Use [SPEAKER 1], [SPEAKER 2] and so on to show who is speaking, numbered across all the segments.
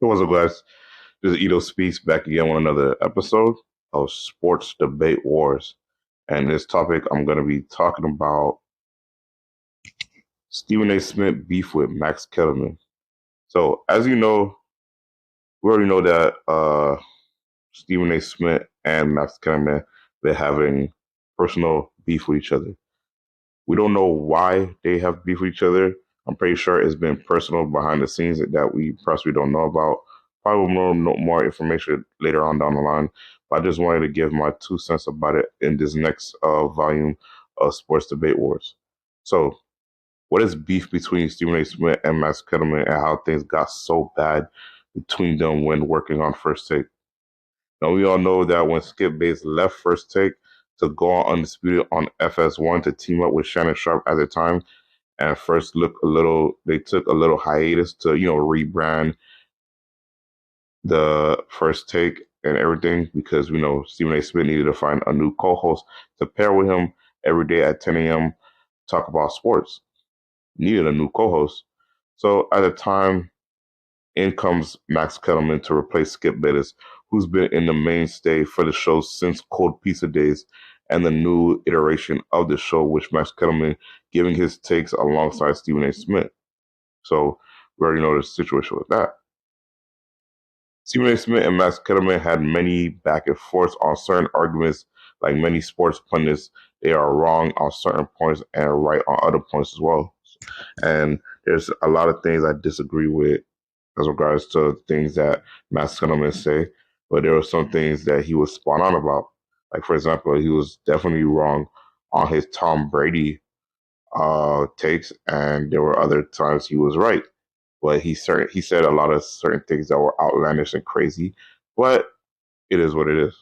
[SPEAKER 1] What's up, guys? This is Ito Speaks back again with another episode of Sports Debate Wars. And this topic, I'm going to be talking about Stephen A. Smith beef with Max Kellerman. So, as you know, we already know that Stephen A. Smith and Max Kellerman, they're having personal beef with each other. We don't know why they have beef with each other. I'm pretty sure it's been personal behind the scenes that we possibly don't know about. Probably know more information later on down the line. But I just wanted to give my 2 cents about it in this next volume of Sports Debate Wars. So, what is beef between Stephen A. Smith and Max Kellerman, and how things got so bad between them when working on First Take? Now, we all know that when Skip Bates left First Take to go on Undisputed on FS1 to team up with Shannon Sharp at the time, and first they took a little hiatus to, rebrand the First Take and everything because we know Stephen A. Smith needed to find a new co-host to pair with him every day at 10 a.m. talk about sports. Needed a new co-host. So at the time, in comes Max Kellerman to replace Skip Bayless, who's been in the mainstay for the show since Cold Pizza days and the new iteration of the show, which Max Kellerman giving his takes alongside Stephen A. Smith. So we already know the situation with that. Stephen A. Smith and Max Kellerman had many back and forths on certain arguments. Like many sports pundits, they are wrong on certain points and right on other points as well. And there's a lot of things I disagree with as regards to things that Max Kellerman say, but there were some things that he was spot on about. Like, for example, he was definitely wrong on his Tom Brady takes, and there were other times he was right. But he said a lot of certain things that were outlandish and crazy, but it is what it is.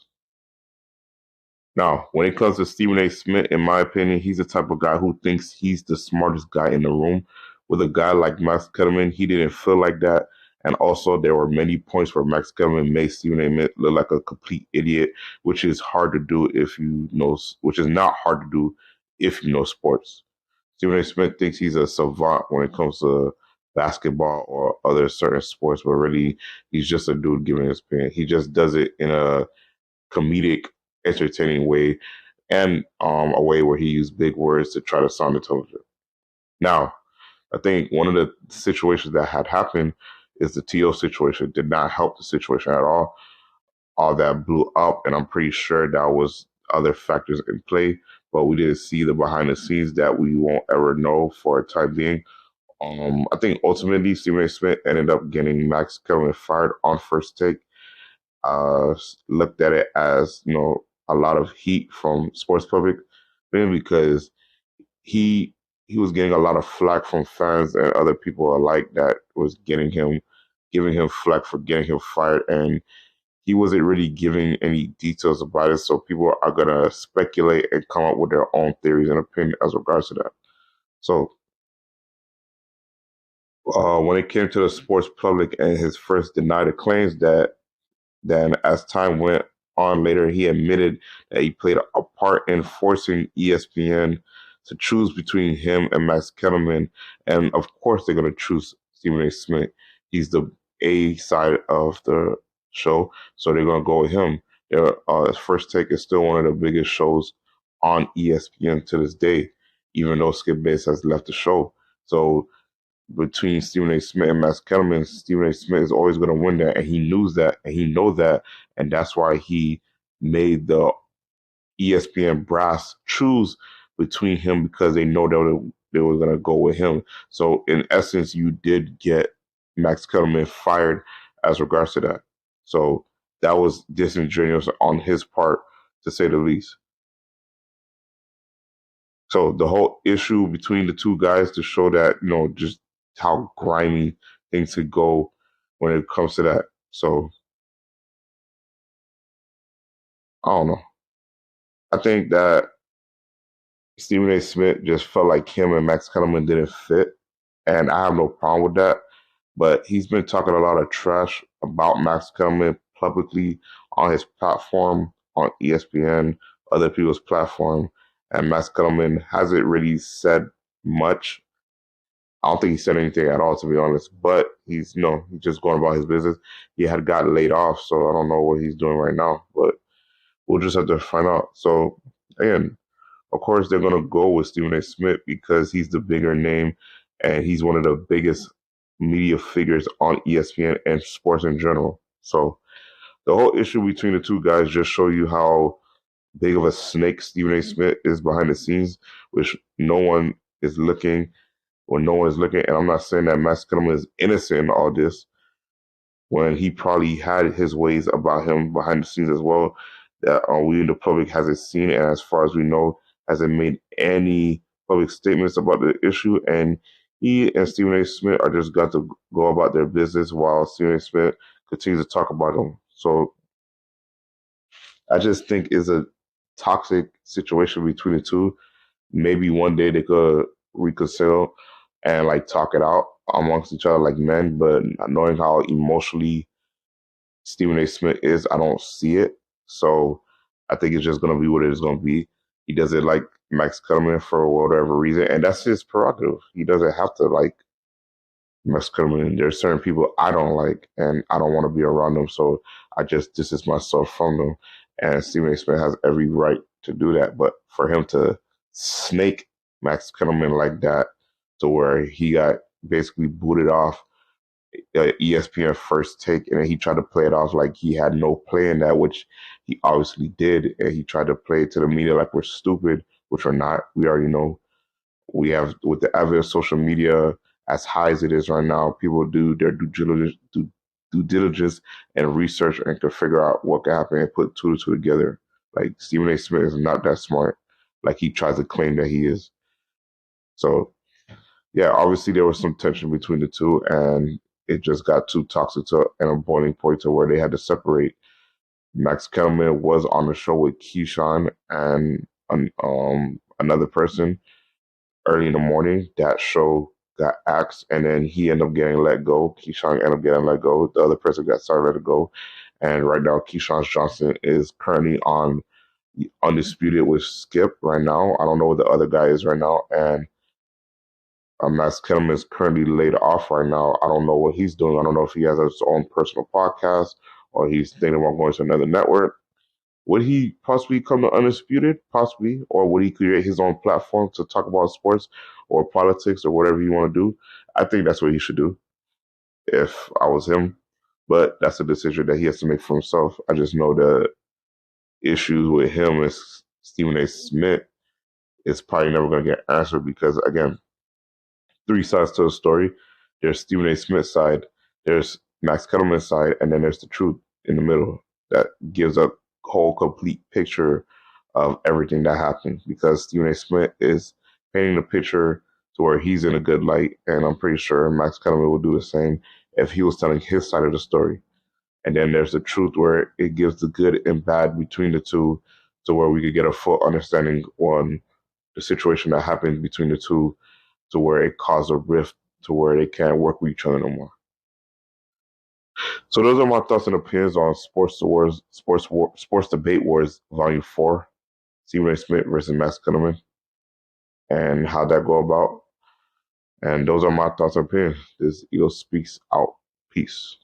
[SPEAKER 1] Now, when it comes to Stephen A. Smith, in my opinion, he's the type of guy who thinks he's the smartest guy in the room. With a guy like Max Kellerman, he didn't feel like that. And also, there were many points where Max Kellerman made Stephen A. Smith look like a complete idiot, which is hard to do which is not hard to do if you know sports. Stephen A. Smith thinks he's a savant when it comes to basketball or other certain sports, but really, he's just a dude giving his opinion. He just does it in a comedic, entertaining way, and a way where he used big words to try to sound intelligent. Now, I think one of the situations that had happened is the TO situation did not help the situation at all. All that blew up, and I'm pretty sure that was other factors in play, but we didn't see the behind the scenes that we won't ever know for a time being. I think ultimately Stephen A. Smith ended up getting Max Kellerman fired on First Take. Looked at it as a lot of heat from sports public, mainly because he he was getting a lot of flack from fans and other people alike that was giving him flack for getting him fired, and he wasn't really giving any details about it. So people are gonna speculate and come up with their own theories and opinions as regards to that. So when it came to the sports public and his first denied the claims that then, as time went on later, he admitted that he played a part in forcing ESPN to choose between him and Max Kellerman. And of course, they're going to choose Stephen A. Smith. He's the A side of the show, so they're going to go with him. First Take is still one of the biggest shows on ESPN to this day, even though Skip Bates has left the show. So between Stephen A. Smith and Max Kellerman, Stephen A. Smith is always going to win that, and he knows that, and that's why he made the ESPN brass choose between him because they know that they were going to go with him. So in essence, you did get Max Kellerman fired as regards to that. So that was disingenuous on his part, to say the least. So the whole issue between the two guys to show that, just how grimy things could go when it comes to that. So I don't know. I think that Stephen A. Smith just felt like him and Max Kellerman didn't fit, and I have no problem with that. But he's been talking a lot of trash about Max Kellerman publicly on his platform, on ESPN, other people's platform, and Max Kellerman hasn't really said much I don't think he said anything at all, to be honest. But he's he's just going about his business. He had got laid off, so I don't know what he's doing right now. But we'll just have to find out. So again, of course, they're gonna go with Stephen A. Smith because he's the bigger name, and he's one of the biggest media figures on ESPN and sports in general. So the whole issue between the two guys just show you how big of a snake Stephen A. Smith is behind the scenes, which no one is looking when no one is looking. And I'm not saying that Max Kellerman is innocent in all this, when he probably had his ways about him behind the scenes as well that we in the public hasn't seen, and as far as we know, hasn't made any public statements about the issue. And he and Stephen A. Smith are just got to go about their business while Stephen A. Smith continues to talk about them. So I just think it's a toxic situation between the two. Maybe one day they could reconcile and like talk it out amongst each other like men, but knowing how emotionally Stephen A. Smith is, I don't see it. So I think it's just going to be what it is going to be. He doesn't like Max Kellerman for whatever reason, and that's his prerogative. He doesn't have to like Max Kellerman. There's certain people I don't like, and I don't want to be around them, so I just distance myself from them. And Stephen A. Smith has every right to do that, but for him to snake Max Kellerman like that, to where he got basically booted off ESPN First Take, and then he tried to play it off like he had no play in that, which he obviously did, and he tried to play it to the media like we're stupid, which we're not. We already know. We have, with the advent of social media as high as it is right now, people do their due diligence and research and can figure out what can happen and put two to two together. Like Stephen A. Smith is not that smart, like he tries to claim that he is. So yeah, obviously there was some tension between the two, and it just got too toxic to and a boiling point to where they had to separate. Max Kellerman was on the show with Keyshawn and another person early in the morning. That show got axed, and then he ended up getting let go. Keyshawn ended up getting let go. The other person got started let go, and right now Keyshawn Johnson is currently on Undisputed with Skip right now. I don't know what the other guy is right now, and Max Kellerman is currently laid off right now. I don't know what he's doing. I don't know if he has his own personal podcast or he's thinking about going to another network. Would he possibly come to Undisputed? Possibly. Or would he create his own platform to talk about sports or politics or whatever you want to do? I think that's what he should do if I was him. But that's a decision that he has to make for himself. I just know the issues with him and Stephen A. Smith is probably never going to get answered because, again, three sides to the story. There's Stephen A. Smith's side, there's Max Kellerman's side, and then there's the truth in the middle that gives a whole complete picture of everything that happened. Because Stephen A. Smith is painting the picture to where he's in a good light, and I'm pretty sure Max Kellerman would do the same if he was telling his side of the story. And then there's the truth where it gives the good and bad between the two, to where we could get a full understanding on the situation that happened between the two, to where it caused a rift to where they can't work with each other no more. So those are my thoughts and opinions on Sports Debate Wars Volume 4, Stephen A. Smith versus Max Kellerman, and how that go about. And those are my thoughts and opinions. This Eagle Speaks out. Peace.